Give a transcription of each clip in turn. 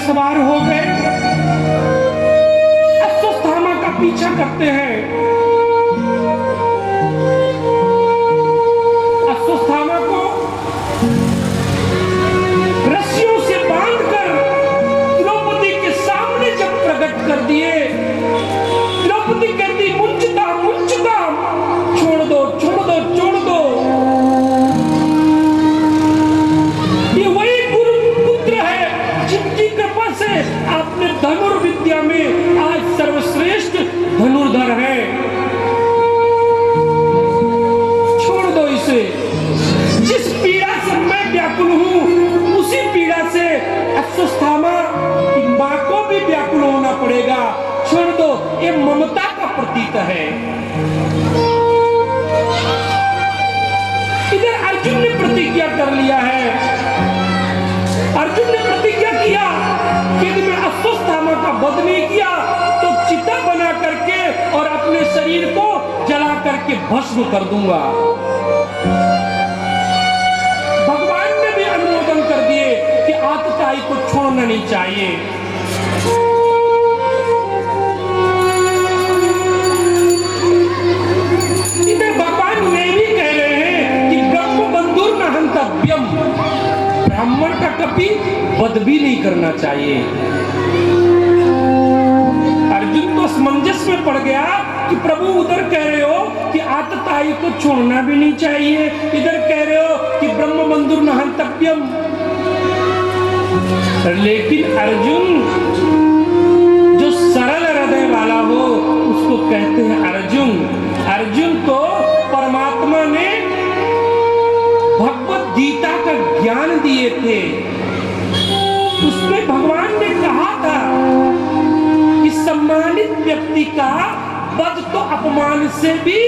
सवार हो गए, अश्वत्थामा का पीछा करते हैं। अश्वत्थामा को रस्सियों से बांधकर द्रौपदी के सामने जब प्रकट कर दिए, द्रौपदी कहती मुंचता मुंचता, छोड़ दो छोड़ दो छोड़ दो। ये वही गुरु पुत्र है जिनकी कृपा से आपने धनुर्विद्या में आज सर्वश्रेष्ठ धनुर्धर है। छोड़ दो इसे। जिस पीड़ा से मैं व्याकुल हूं, उसी पीड़ा से अश्वत्थामा की मां को भी व्याकुल होना पड़ेगा। छोड़ दो, ये ममता का प्रतीक है। इधर अर्जुन ने प्रतिज्ञा कर लिया है। अर्जुन ने प्रतिज्ञा किया कि यदि मैं अश्वत्थामा का वध नहीं किया तो चिता बना करके और अपने शरीर को जला करके भस्म कर दूंगा। भगवान ने भी अनुमोदन कर दिए कि आतताई को छोड़ना नहीं चाहिए। इधर भगवान ये भी कह रहे हैं कि ब्रह्म बंधुर न हंतव्यम, ब्राह्मण का कभी वध भी नहीं करना चाहिए। अर्जुन तो असमंजस में पड़ गया कि प्रभु उधर कह रहे हो कि आतताई को छोड़ना भी नहीं चाहिए, इधर कह रहे हो कि ब्रह्म बंधुर न हंतव्यम। लेकिन अर्जुन जो सरल हृदय वाला हो उसको कहते हैं अर्जुन। अर्जुन को परमात्मा ने भगवत गीता का ज्ञान दिए थे। उसमें भगवान ने कहा था कि सम्मानित व्यक्ति का वध तो अपमान से भी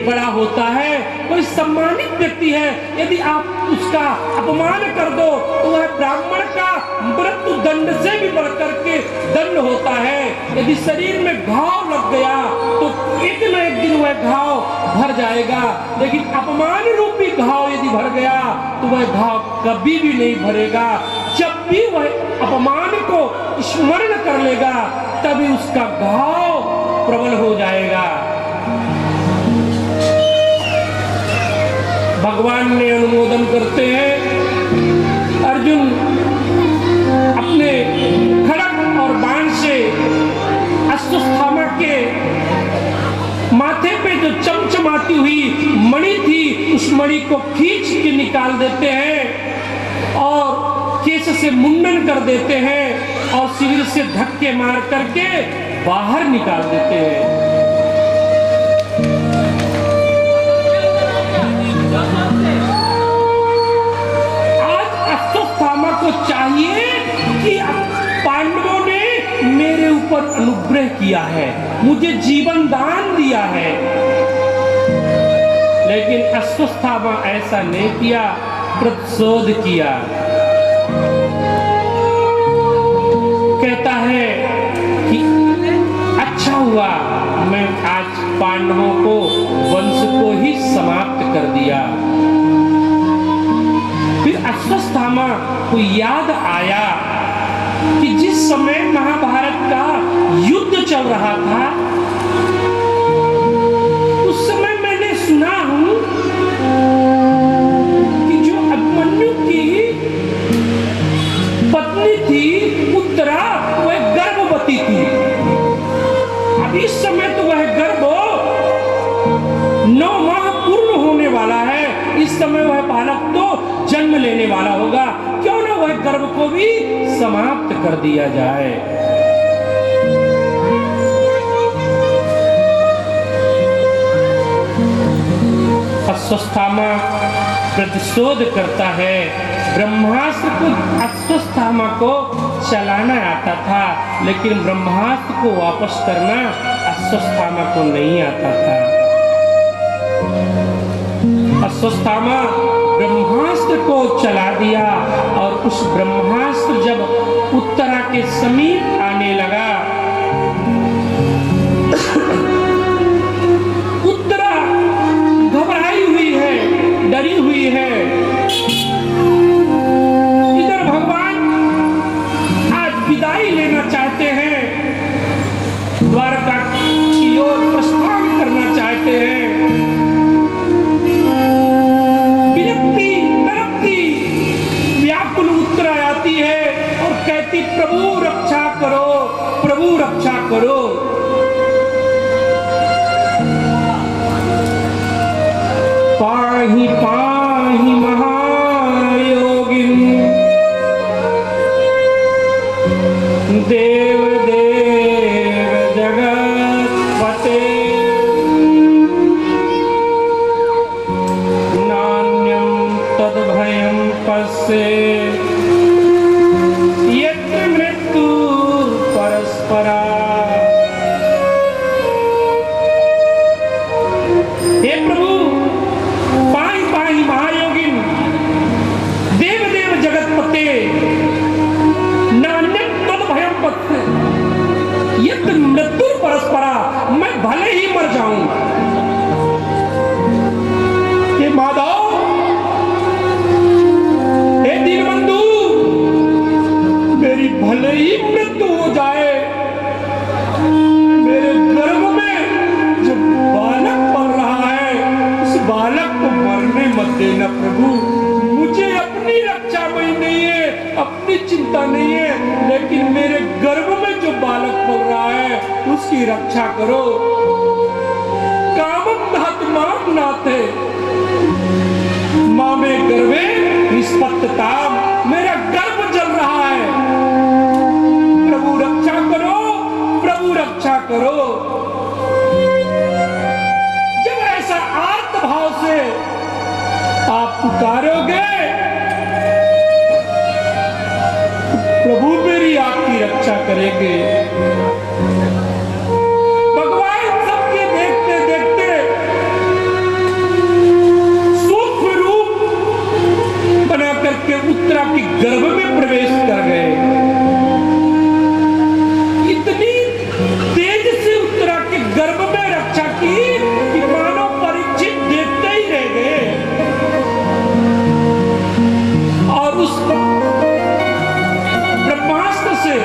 बड़ा होता है। कोई सम्मानित व्यक्ति है, यदि आप उसका अपमान कर दो तो वह ब्राह्मण का मृत्यु दंड से भी बढ़कर के दंड होता है। यदि शरीर में घाव लग गया तो एक न एक दिन वह घाव भर जाएगा, लेकिन अपमान रूपी घाव यदि भर गया तो वह घाव कभी भी नहीं भरेगा। जब भी वह अपमान को स्मरण कर लेगा तभी उसका घाव प्रबल हो जाएगा। भगवान ने अनुमोदन करते हैं। अर्जुन अपने खड़ग और बाण से अश्वत्थामा के माथे पे जो चमचमाती हुई मणि थी उस मणि को खींच के निकाल देते हैं और केश से मुंडन कर देते हैं और शिविर से धक्के मार करके बाहर निकाल देते हैं। आज अश्वत्थामा को चाहिए कि पांडवों ने मेरे ऊपर अनुग्रह किया है, मुझे जीवन दान दिया है, लेकिन अश्वत्थामा ऐसा नहीं किया, प्रतिशोध किया। कहता है कि अच्छा हुआ मैं आज पांडवों को वंश को ही समाप्त कर दिया। फिर अश्वत्थामा को याद आया कि जिस समय महाभारत का युद्ध चल रहा था उस समय मैंने सुना हूं कि जो अभिमन्यु की पत्नी थी उत्तरा, वह गर्भवती थी। अब इस समय तो वह गर्भ 9 माह पूर्ण होने वाला है, इस समय वह बालक तो जन्म लेने वाला होगा, क्यों ना वह गर्भ को भी समाप्त कर दिया जाए। अश्वत्थामा प्रतिशोध करता है। ब्रह्मास्त्र को अश्वत्थामा को चलाना आता था, लेकिन ब्रह्मास्त्र को वापस करना अश्वत्थामा को नहीं आता था। अश्वत्थामा ब्रह्मास्त्र को चला दिया और उस ब्रह्मास्त्र जब उत्तरा के समीप आने लगा, उत्तरा घबराई हुई है, डरी हुई है। इधर भगवान आज विदाई पश्ये यत्र मृत्यु परस्परा। हे प्रभु, पाई पाई महायोगिन, देव देव जगतपते, नान्यं तद्भयं पश्ये यत्र मृत्यु परस्परा। मैं भले ही मर जाऊं, हे माधव, हे दीनबंधु, मेरी भले ही मृत्यु हो जाए, मेरे गर्भ में जो बालक पल रहा है उस बालक को मरने मत देना प्रभु। मुझे अपनी रक्षा में नहीं है, अपनी चिंता नहीं है, लेकिन मेरे गर्भ में जो बालक पल रहा है उसकी रक्षा करो। कामं दहत मां नाथे मां में गर्भे निष्पत्तताम। मेरा गर्भ जल रहा है, प्रभु रक्षा करो, प्रभु रक्षा करो। जब ऐसा आर्त भाव से आप पुकारोगे, प्रभु मेरी आपकी रक्षा करेंगे। भगवान सबके देखते देखते सूक्ष्म रूप बना करके उत्तरा की गर्भ में प्रवेश कर गए। इतनी तेज से उत्तरा के गर्भ में रक्षा की कि मानो परीक्षित देखते ही रह गए। और उस ब्रह्मास्त्र से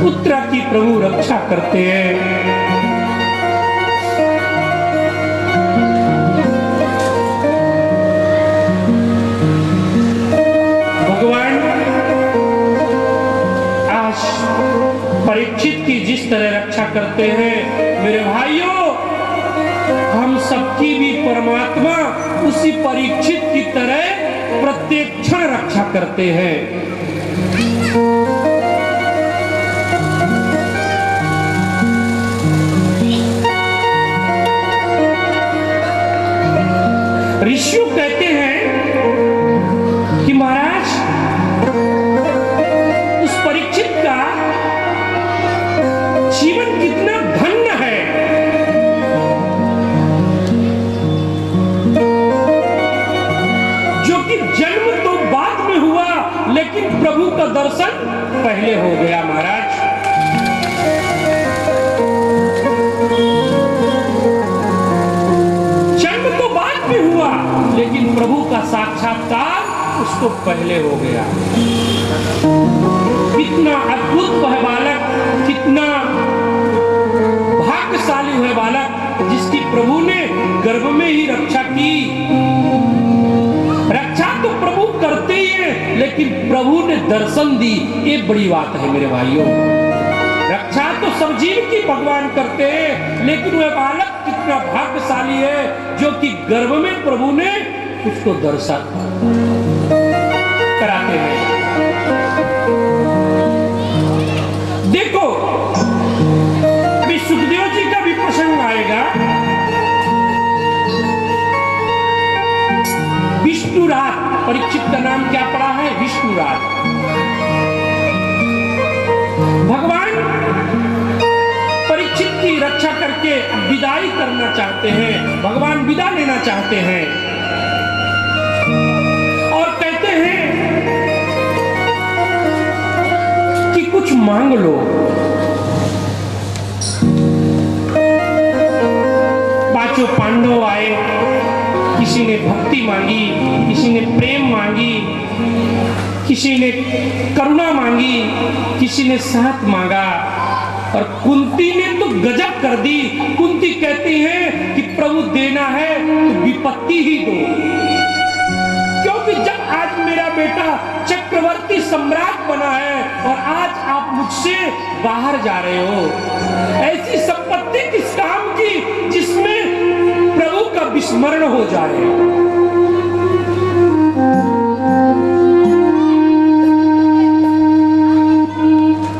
उत्तरा की प्रभु रक्षा करते हैं। भगवान आज परीक्षित की जिस तरह रक्षा करते हैं, मेरे भाइयों, हम सबकी भी परमात्मा उसी परीक्षित की तरह प्रत्येक क्षण रक्षा करते हैं। ऋषियों कहते हैं कि महाराज, उस परीक्षित का जीवन कितना धन्य है। जो कि जन्म तो बाद में हुआ, लेकिन प्रभु का दर्शन पहले हो गया। महाराज, जन्म तो बाद में हुआ, लेकिन प्रभु का साक्षात्कार उसको पहले हो गया। कितना अद्भुत वह बालक, कितना भाग्यशाली वह बालक जिसकी प्रभु ने गर्भ में ही रक्षा की। रक्षा तो प्रभु करते ही है, लेकिन प्रभु ने दर्शन दी, ये बड़ी बात है मेरे भाइयों। रक्षा तो सब जीव की भगवान करते हैं, लेकिन वह बालक कितना भाग्यशाली है जो कि गर्भ में प्रभु ने उसको दर्शन कराते हैं। देखो, अभी सुखदेव जी का भी प्रसंग आएगा। विष्णुरात, परीक्षित का नाम क्या पड़ा है? विष्णुरात। भगवान परीक्षित की रक्षा करके विदाई करना चाहते हैं, भगवान विदा लेना चाहते हैं और कहते हैं कि कुछ मांग लो। पांचों पांडव आए, किसी ने भक्ति मांगी, किसी ने प्रेम मांगी, किसी ने करुणा मांगी, किसी ने साथ मांगा, और कुंती ने तो गजब कर दी। कुंती कहती है कि प्रभु देना है तो विपत्ति ही दो, क्योंकि जब आज मेरा बेटा चक्रवर्ती सम्राट बना है और आज आप मुझसे बाहर जा रहे हो, ऐसी संपत्ति किस काम की जिसमें प्रभु का विस्मरण हो जाए।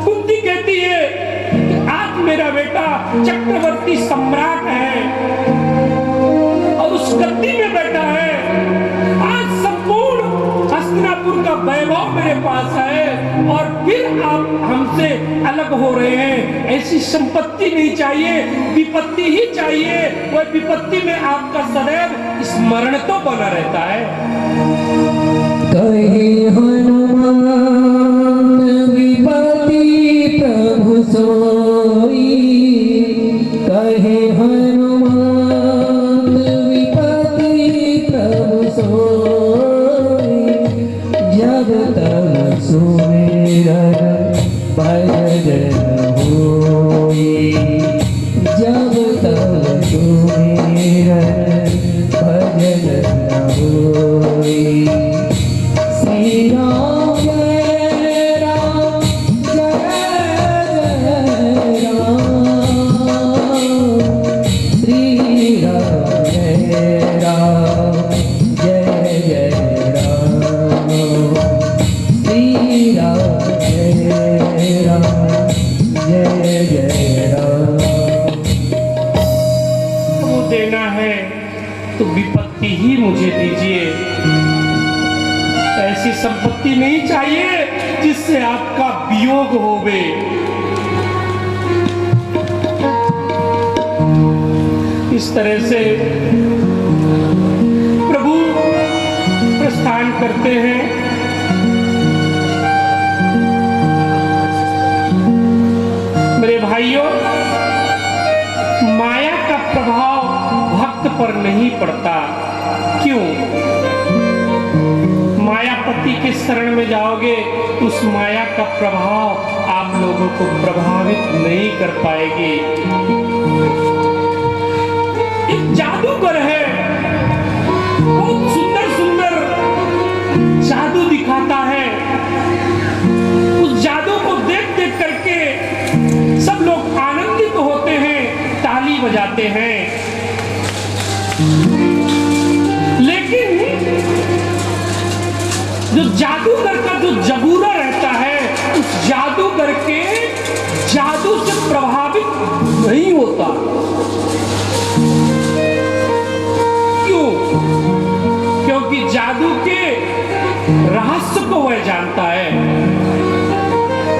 कुंती कहती है कि आज मेरा बेटा चक्रवर्ती सम्राट है और उस गद्दी में बैठा है, आज मेरे पास है और फिर आप हमसे अलग हो रहे हैं। ऐसी संपत्ति नहीं चाहिए, विपत्ति ही चाहिए। वह विपत्ति में आपका सदैव स्मरण तो बना रहता है। कहे हनुमान विपत्ति प्रभु सोई, कहे हनुमान विपत्ति प्रभु सोई, जब तक सुमिरन भजन होई, जब तक सुमिरन भजन होई। श्री राम जय राम जय जय राम, श्री राम जय राम जय जय राम, श्री राम जय राम जय जय राम। वो देना है तो विपत्ति ही मुझे दीजिए। ऐसी संपत्ति नहीं चाहिए जिससे आपका वियोग होवे। इस तरह से प्रभु प्रस्थान करते हैं। मेरे भाइयों, माया का प्रभाव भक्त पर नहीं पड़ता। क्यों? मायापति के शरण में जाओगे, उस माया का प्रभाव आप लोगों को प्रभावित नहीं कर पाएगी। एक जादूगर है, बहुत सुंदर सुंदर जादू दिखाता है। उस जादू को देख देख करके सब लोग आनंदित होते हैं, ताली बजाते हैं। लेकिन जो जादूगर का जो जबूरा रहता है, उस जादूगर के जादू से प्रभावित नहीं होता। क्यों? क्योंकि जादू के रहस्य को वह जानता है,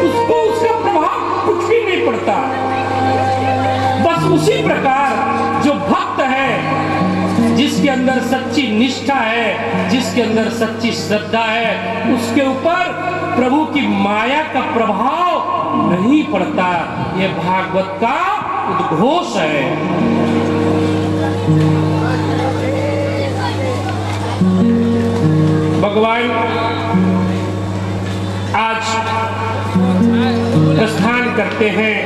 उसको उसका प्रभाव कुछ भी नहीं पड़ता। बस उसी प्रकार जो भक्त है, जिसके अंदर सच्ची निष्ठा है, जिसके अंदर सच्ची श्रद्धा है, उसके ऊपर प्रभु की माया का प्रभाव नहीं पड़ता। यह भागवत का उद्घोष है। भगवान आज प्रस्थान करते हैं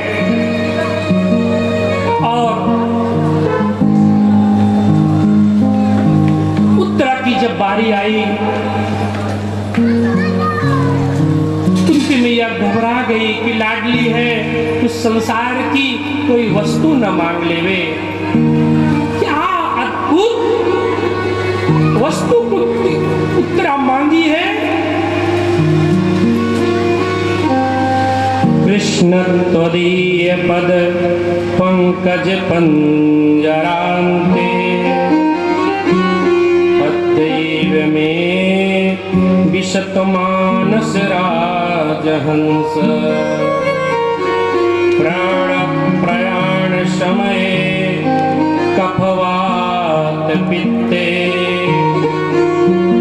और जब बारी आई, कुंती मैया घबरा गई कि लाडली है, कुछ संसार की कोई वस्तु न मांग लेवे। क्या अद्भुत वस्तु को उत्तरा मांगी है। कृष्ण त्वदीय पद पंकज पंजरान्ते, में विशत मानस राजहंस, प्राण प्रयाण समये कफवात पित्ते,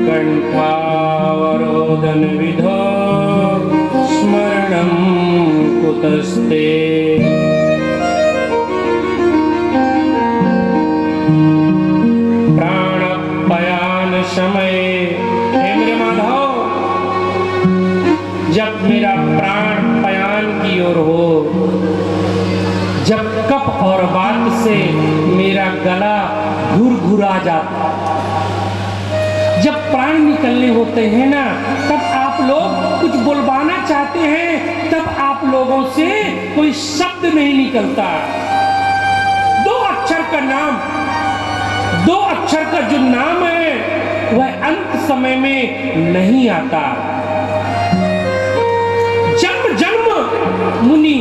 कंठावरोदन विधो स्मरणं कुतस्ते। समय हे मेरे माधव, जब मेरा प्राण पयान की ओर हो, जब कफ और वात से मेरा गला घुरघुरा जाता, जब प्राण निकलने होते हैं ना, तब आप लोग कुछ बुलवाना चाहते हैं, तब आप लोगों से कोई शब्द नहीं निकलता। दो अक्षर का नाम, दो अक्षर का जो नाम है वह अंत समय में नहीं आता। जन्म जन्म मुनि